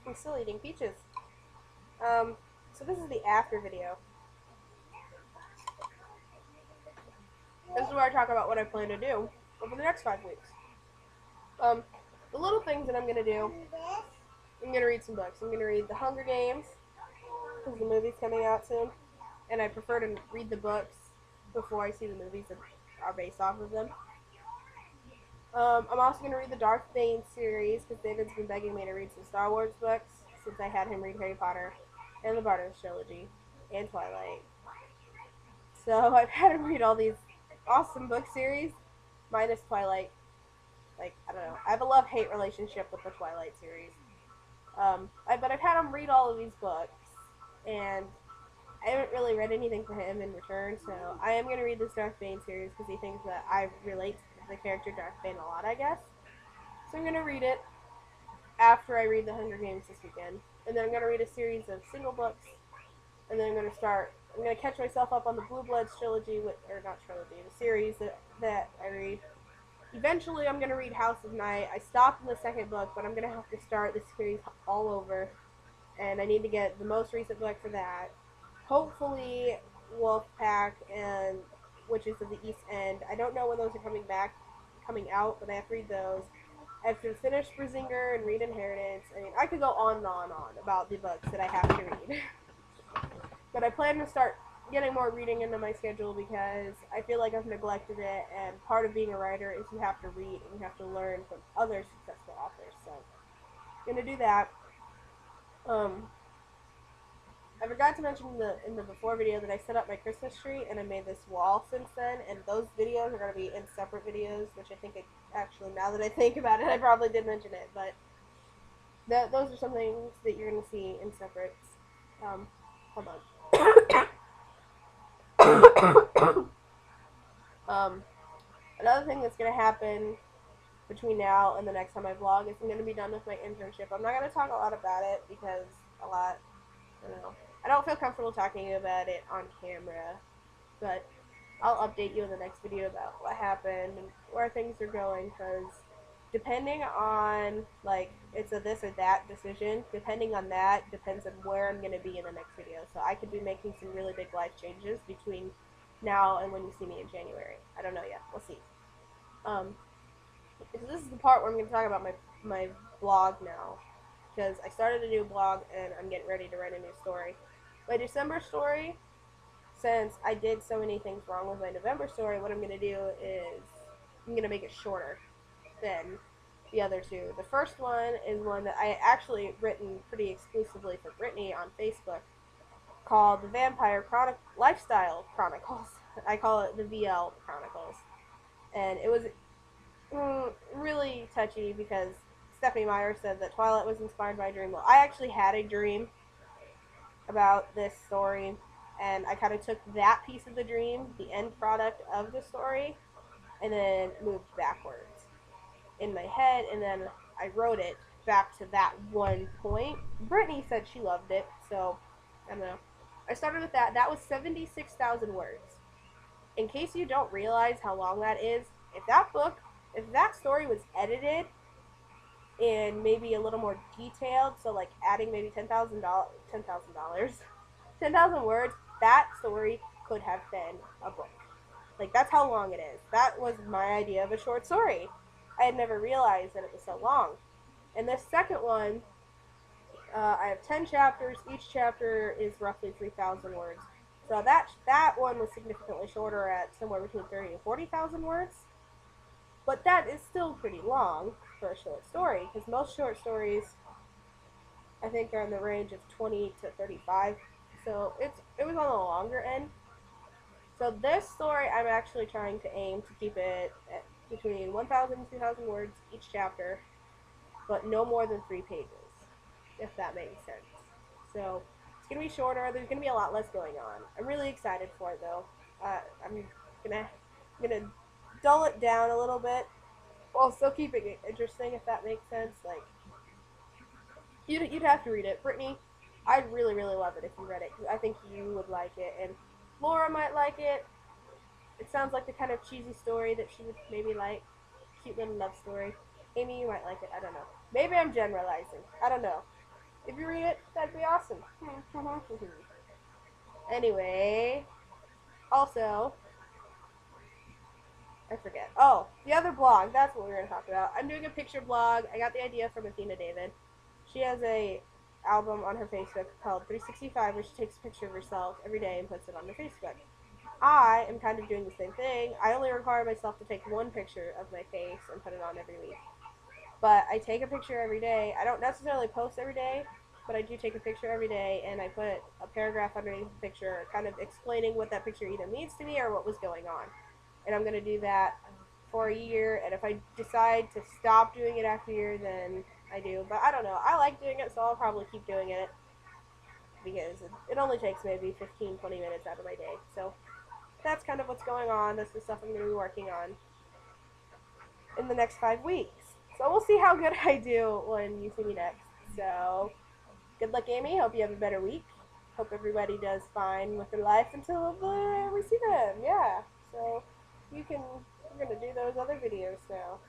I'm still eating peaches. So this is the after video. This is where I talk about what I plan to do over the next 5 weeks. Um, the little things that I'm gonna do. I'm gonna read some books. I'm gonna read The Hunger Games because the movie's coming out soon, and I prefer to read the books before I see the movies that are based off of them. I'm also going to read the Darth Bane series because David's been begging me to read some Star Wars books since I had him read Harry Potter and the Barnes trilogy and Twilight. So I've had him read all these awesome book series, minus Twilight. Like, I don't know. I have a love-hate relationship with the Twilight series. But I've had him read all of these books, and I haven't really read anything for him in return, so I am going to read this Darth Bane series because he thinks that I relate to the character Darth Bane a lot, I guess. So I'm going to read it after I read The Hunger Games this weekend. And then I'm going to read a series of single books, and then I'm going to catch myself up on the Blue Bloods trilogy, or not trilogy, the series that I read. Eventually I'm going to read House of Night. I stopped in the second book, but I'm going to have to start this series all over, and I need to get the most recent book for that. Hopefully Wolfpack and Witches of the East End. I don't know when those are coming out, but I have to read those. I have to finish Brazinger and read Inheritance. I mean, I could go on and on and on about the books that I have to read. But I plan to start getting more reading into my schedule because I feel like I've neglected it, and part of being a writer is you have to read and you have to learn from other successful authors. So I'm going to do that. I forgot to mention in the before video that I set up my Christmas tree and I made this wall since then, and those videos are going to be in separate videos, which I think actually, now that I think about it, I probably did mention it, but those are some things that you're going to see in separate. Hold on. Another thing that's going to happen between now and the next time I vlog is I'm going to be done with my internship. I'm not going to talk a lot about it because I don't know. I don't feel comfortable talking about it on camera, but I'll update you in the next video about what happened and where things are going, because depending on, like, it's a this or that decision, depending on that depends on where I'm going to be in the next video. So I could be making some really big life changes between now and when you see me in January. I don't know yet. We'll see. So this is the part where I'm going to talk about my blog now, because I started a new blog and I'm getting ready to write a new story. My December story, since I did so many things wrong with my November story, what I'm going to do is I'm going to make it shorter than the other two. The first one is one that I actually written pretty exclusively for Brittany on Facebook, called the Vampire Lifestyle Chronicles. I call it the VL Chronicles. And it was really touchy because Stephanie Meyer said that Twilight was inspired by a dream. Well, I actually had a dream about this story, and I kind of took that piece of the dream, the end product of the story, and then moved backwards in my head, and then I wrote it back to that one point. Brittany said she loved it, so I don't know. I started with that. That was 76,000 words. In case you don't realize how long that is, if that story was edited and maybe a little more detailed, so like adding maybe $10,000, 10,000 words, that story could have been a book. Like, that's how long it is. That was my idea of a short story. I had never realized that it was so long. And this second one, I have 10 chapters. Each chapter is roughly 3,000 words. So that one was significantly shorter at somewhere between 30 and 40,000 words. But that is still pretty long for a short story, because most short stories, I think, are in the range of 20 to 35. So it was on the longer end. So this story, I'm actually trying to aim to keep it at between 1,000 and 2,000 words each chapter, but no more than 3 pages, if that makes sense. So it's going to be shorter. There's going to be a lot less going on. I'm really excited for it, though. I'm gonna dull it down a little bit while still keeping it interesting, if that makes sense. Like, you'd have to read it. Brittany, I'd really, really love it if you read it, because I think you would like it, and Laura might like it. It sounds like the kind of cheesy story that she would maybe like. Cute little love story. Amy, you might like it. I don't know. Maybe I'm generalizing. I don't know. If you read it, that'd be awesome. Anyway, also, I forget. Oh, the other blog. That's what we were going to talk about. I'm doing a picture blog. I got the idea from Athena David. She has a album on her Facebook called 365 where she takes a picture of herself every day and puts it on her Facebook. I am kind of doing the same thing. I only require myself to take one picture of my face and put it on every week. But I take a picture every day. I don't necessarily post every day, but I do take a picture every day, and I put a paragraph underneath the picture kind of explaining what that picture either means to me or what was going on. And I'm going to do that for a year, and if I decide to stop doing it after a year, then I do. But I don't know. I like doing it, so I'll probably keep doing it because it only takes maybe 15, 20 minutes out of my day. So that's kind of what's going on. That's the stuff I'm going to be working on in the next 5 weeks. So we'll see how good I do when you see me next. So good luck, Amy. Hope you have a better week. Hope everybody does fine with their life until we see them. Yeah. So we're gonna do those other videos now.